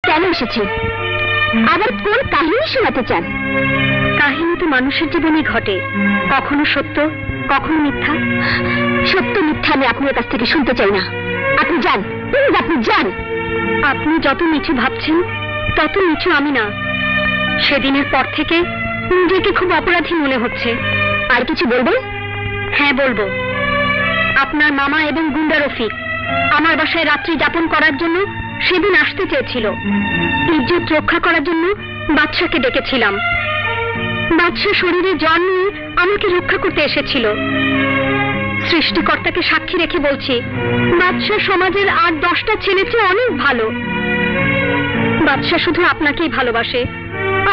কেন এসেছি, আবার কোন কাহিনী শোনাতে চান? কাহিনী তো মানুষের জীবনে ঘটে, কখনো সত্য কখনো মিথ্যা। সত্য মিথ্যা আমি আপনার কাছ থেকে শুনতে চাই না। আপনি যান, প্লিজ আপনি যান। আপনি যত নিচু ভাবছেন তত নিচু আমি না। সেদিনের পর থেকে নিজেকে খুব অপরাধী মনে হচ্ছে। আর কিছু বলবেন? হ্যাঁ বলবো। আপনার মামা এবং গুন্ডা রফিক আমার বাসায় রাত্রি যাপন করার জন্য সেদিন আসতে চেয়েছিল। ইজ্জত রক্ষা করার জন্য বাদশাকে ডেকেছিলাম। বাদশা শরীরে জ্বর নিয়ে আমাকে রক্ষা করতে এসেছিল। সৃষ্টিকর্তাকে সাক্ষী রেখে বলছি, বাদশা সমাজের আর 10টা ছেলে চেয়ে অনেক ভালো। বাদশা শুধু আপনাকেই ভালোবাসে,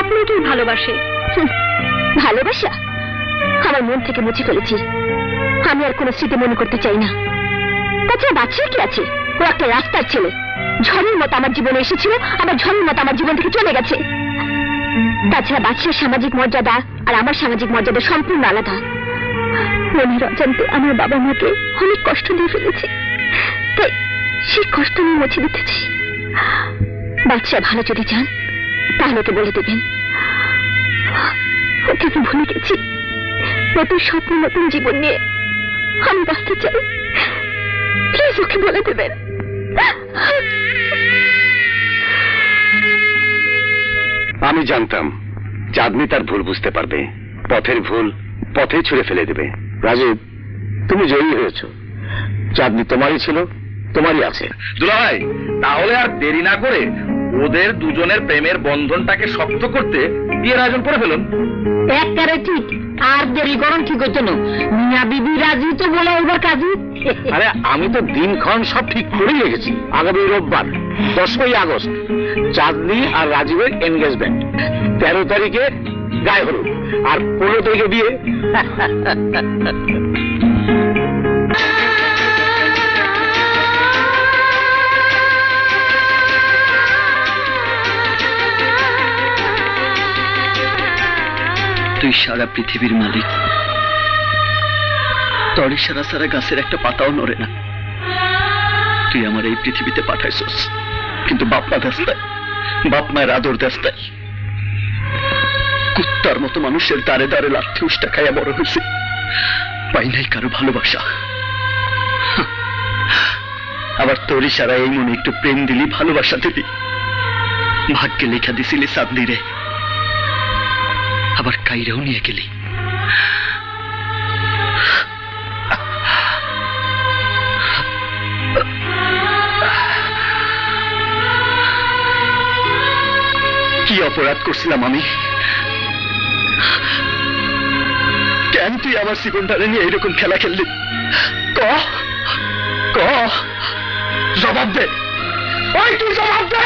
আপনাকেই ভালোবাসে। ভালোবাসা আমার মন থেকে মুছে ফেলেছি। আমি আর কোনো স্মৃতি মনে করতে চাই না। তাছাড়া বাদশার কি আছে? ও একটা রাস্তার ছেলে। ঝড়ের মতো আমার জীবনে এসেছিল, আবার ঝড়ের মতো আমার জীবন থেকে চলে গেছে। তাছাড়া বাদশার সামাজিক মর্যাদা আর আমার সামাজিক মর্যাদা সম্পূর্ণ আলাদা। মনের অজান্তে আমার বাবা মাকে অনেক কষ্ট দিয়ে ফেলেছি, তাই সেই কষ্ট আমি মুছে দিতে চাই। বাদশা ভালো যদি চান তাহলে ওকে বলে দেবেন, ওকে আমি ভুলে গেছি। নতুন স্বপ্ন নতুন জীবন নিয়ে আমি বাঁচতে চাই। প্লিজ ওকে বলে দেবেন। আমি জানতাম চাঁদনি তার ভুল বুঝতে পারবে, পথের ভুল পথে ছুঁড়ে ফেলে দেবে। রাজীব, তুমি জয়ী হয়েছ। চাঁদনি তোমারই ছিল, তোমারই আছে। দুলাভাই, তাহলে আর দেরি না করে ওদের দুজনের প্রেমের বন্ধনটাকে শক্ত করতে বিয়ের আয়োজন করে ফেলুন। একবারে ঠিক। আর দেরি করুন কি করতে না? মিয়া বিবি রাজি তো বলে এবার কাজী। আরে আমি তো দিনক্ষণ সব ঠিক করেই রেখেছি। আগামী রোববার 10ই আগস্ট চাঁদনি আর রাজীবের এনগেজমেন্ট। 13 তারিখে গায়ে হলুদ, আর 15 তারিখে বিয়ে। তুই সারা পৃথিবীর মালিক, তোর ইশারা সারা গাছের একটা পাতাও নড়ে না। তুই আমার এই পৃথিবীতে পাঠাইছস, কিন্তু বাপমা দেস্তায়, বাপ মায়ের আদর দেস্তায়। কুত্তার মতো মানুষের দাঁড়ে দাঁড়ে লাথি উষ্টা খাইয়া বড় হয়েছে, পাই নাই কারো ভালোবাসা। আবার তোর ইশারা এই মনে একটু প্রেম দিলি, ভালোবাসা দিলি। ভাগ্যে লেখা দিছিলি চাঁদনি রে, আবার কাইরেও নিয়ে গেলি। কি অপরাধ করছিলাম আমি? কেন তুই আমার জীবনটারে নিয়ে এরকম খেলা খেললি? ক ক জবাব দে, ওই তুই জবাব দে।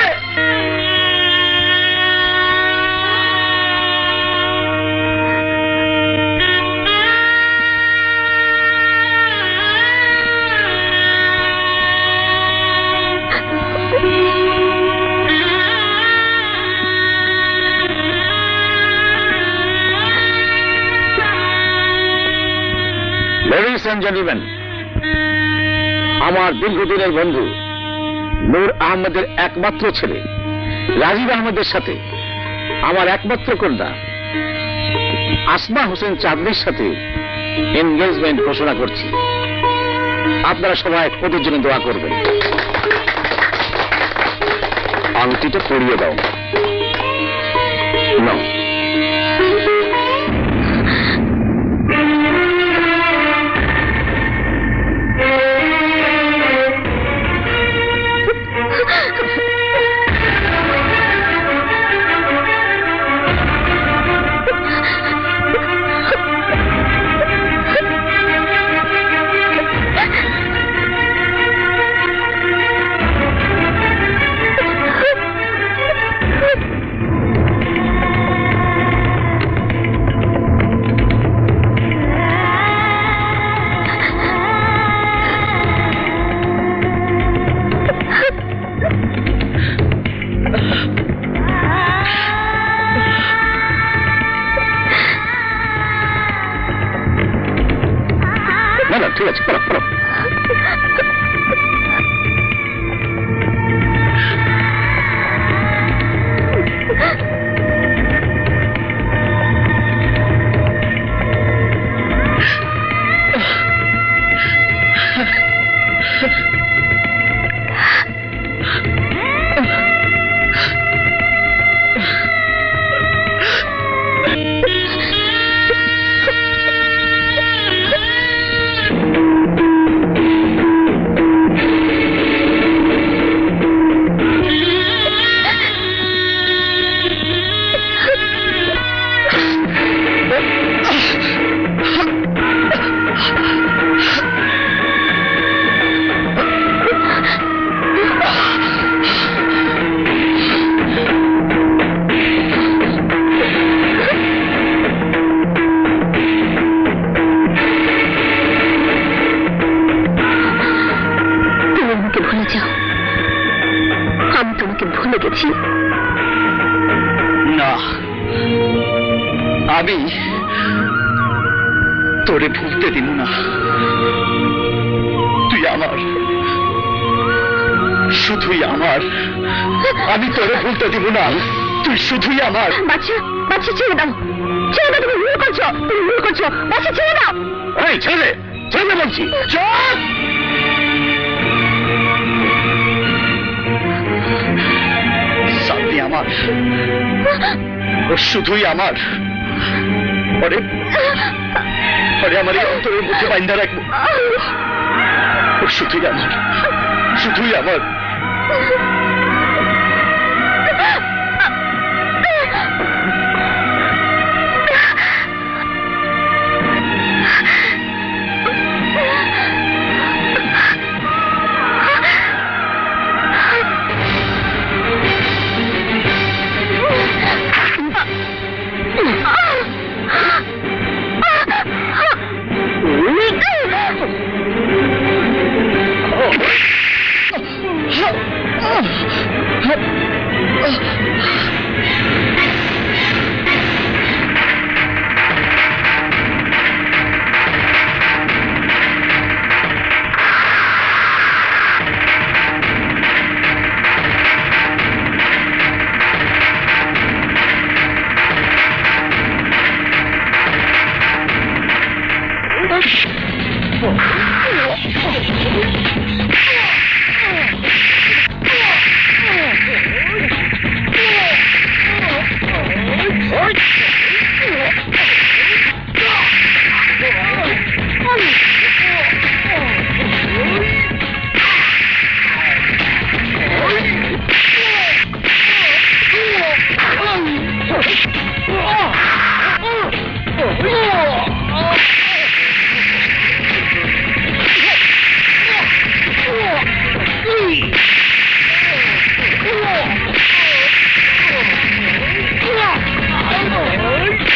লেডিস এন্ড জেন্টলম্যান, আমার দীর্ঘদিনের বন্ধু নূর আহমেদের একমাত্র ছেলে রাজীব আহমেদের সাথে আমার একমাত্র কন্যা আসমা হোসেন চাঁদনির সাথে এনগেজমেন্ট ঘোষণা করছি। আপনারা সবাই ওদের জন্য দোয়া করবেন। আংটিটা পরিয়ে দাও। নাও। না, আমি তোরে ভুলতে দিব না। তুই আমার, শুধুই আমার। আমি তোরে ভুলতে দিব না, তুই শুধুই আমার। বাচ্চা বাচ্চা ছেড়ে দাও, ছেড়ে দাও, তুমি ভুল করছো, তুমি ভুল করছো, বাচ্চা ছেড়ে দাও। এই ছেলে, ছেলে বলছি। চুপ! সাথী আমার, ও শুধুই আমার। ওরে ওরে আমার এই অন্তরের মধ্যে বাইন্ধা রাখবো। ও শুধুই আমার, শুধুই আমার।